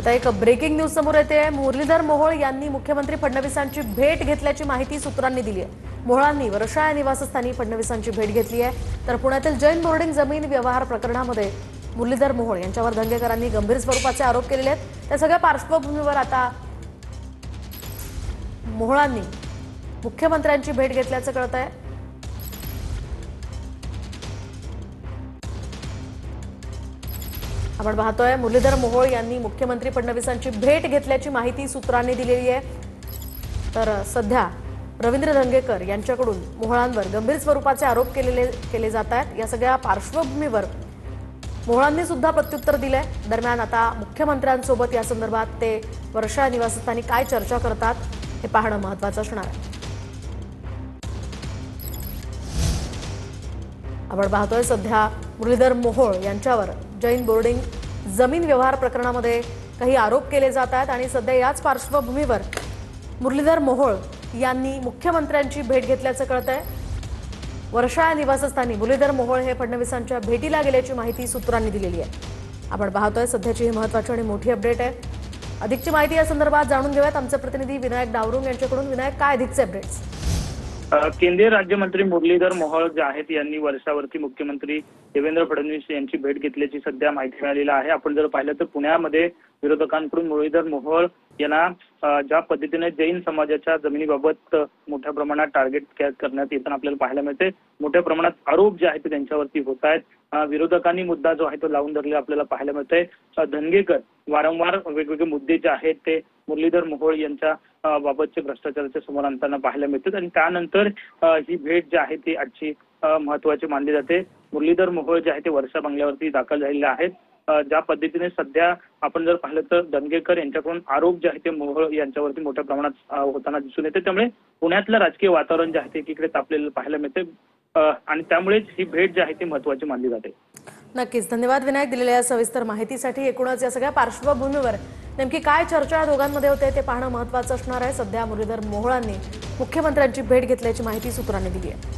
आता एक breaking news समोर येते आहे। मुरलीधर मोहोळ यांनी मुख्यमंत्री फडणवीसांची भेट घेतल्याची माहिती सूत्रांनी दिली आहे। मोहोळांनी वर्षा या निवासस्थानी फडणवीसांची भेट घेतली आहे। तर पुण्यातील जैन बोर्डिंग जमीन व्यवहार प्रकरणामध्ये मुरलीधर मोहोळ यांच्यावर धंगेकरांनी गंभीर स्वरूपाचे आरोप केलेले आहेत। त्या सगळ्या पार्श्वभूमीवर आता मोहोळांनी मुख्यमंत्र्यांची भेट घेतल्याचं कळत आहे। आपण पाहतोय मुरलीधर मोहोळ यांनी मुख्यमंत्री फडणवीसांची भेट घेतल्याची माहिती सूत्रांनी दिलेली आहे। तर सध्या रवींद्र धंगेकर यांच्याकडून मोहोळांवर गंभीर स्वरूपाचे आरोप केले जात आहेत। या सगळ्या पार्श्वभूमीवर मोहोळांनी सुद्धा प्रत्युत्तर दिले। दरम्यान आता मुख्यमंत्र्यांसोबत या संदर्भात ते वर्षा निवासस्थानी काय चर्चा करतात हे पाहणं महत्त्वाचं असणार आहे। आपण पाहतोय सध्या मुरलीधर मोहोळ यांच्यावर जैन बोर्डिंग जमीन व्यवहार प्रकरणामध्ये काही आरोप केले जात आहेत आणि सध्या याच पार्श्वभूमीवर मुरलीधर मोहोळ यांनी मुख्यमंत्र्यांची भेट घेतल्याचं कळतंय। वर्षा निवासस्थानी मुरलीधर मोहोळ हे फडणवीसांच्या भेटीला गेल्याची माहिती सूत्रांनी दिलेली आहे। आपण पाहतोय सध्याची ही महत्त्वाची आणि मोठी अपडेट आहे। अधिकची माहिती या संदर्भात जाणून घेऊयात आमचे प्रतिनिधी विनायक डावरुंग यांच्याकडून। विनायक, काय अधिकचे अपडेट्स? केंद्रीय राज्यमंत्री मुरलीधर मोहोळ जे आहेत यांनी वर्षावरती मुख्यमंत्री देवेंद्र फडणवीस यांची भेट घेतल्याची सध्या माहिती मिळालेली आहे। आपण जर पाहिलं तर पुण्यामध्ये विरोधकांकडून मुरलीधर मोहोळ यांना ज्या पद्धतीने जैन समाजाच्या जमिनीबाबत मोठ्या प्रमाणात टार्गेट करण्यात येताना आपल्याला पाहायला मिळते। मोठ्या प्रमाणात आरोप जे आहेत ते त्यांच्यावरती होत आहेत। विरोधकांनी मुद्दा जो आहे तो लावून धरलेला आपल्याला पाहायला मिळतंय। धनगेकर वारंवार वेगवेगळे मुद्दे जे आहेत ते मुरलीधर मोहोळ यांच्या बाबतचे भ्रष्टाचाराच्या समोर आणताना पाहायला मिळतात आणि त्यानंतर ही भेट जी आहे ती आजची महत्त्वाची मानली जाते। मुरलीधर मोहोळ जे आहे ते वर्षा बंगल्यावरती दाखल झालेले आहेत। ज्या पद्धतीने सध्या आपण जर पाहिलं तर धनगेकर यांच्याकडून आरोप जे आहे ते मोहोळ यांच्यावरती मोठ्या प्रमाणात होताना दिसून येते। त्यामुळे पुण्यातलं राजकीय वातावरण जे आहे ते एकीकडे तापलेलं पाहायला मिळते आणि त्यामुळेच ही भेट जी आहे ती महत्त्वाची मानली जाते। नक्कीच, धन्यवाद विनायक दिलेल्या सविस्तर माहितीसाठी। एकूणच या सगळ्या पार्श्वभूमीवर नेमकी काय चर्चा या दोघांमध्ये होते ते पाहणं महत्त्वाचं असणार आहे। सध्या मुरलीधर मोहोळांनी मुख्यमंत्र्यांची भेट घेतल्याची माहिती सूत्रांनी दिली आहे।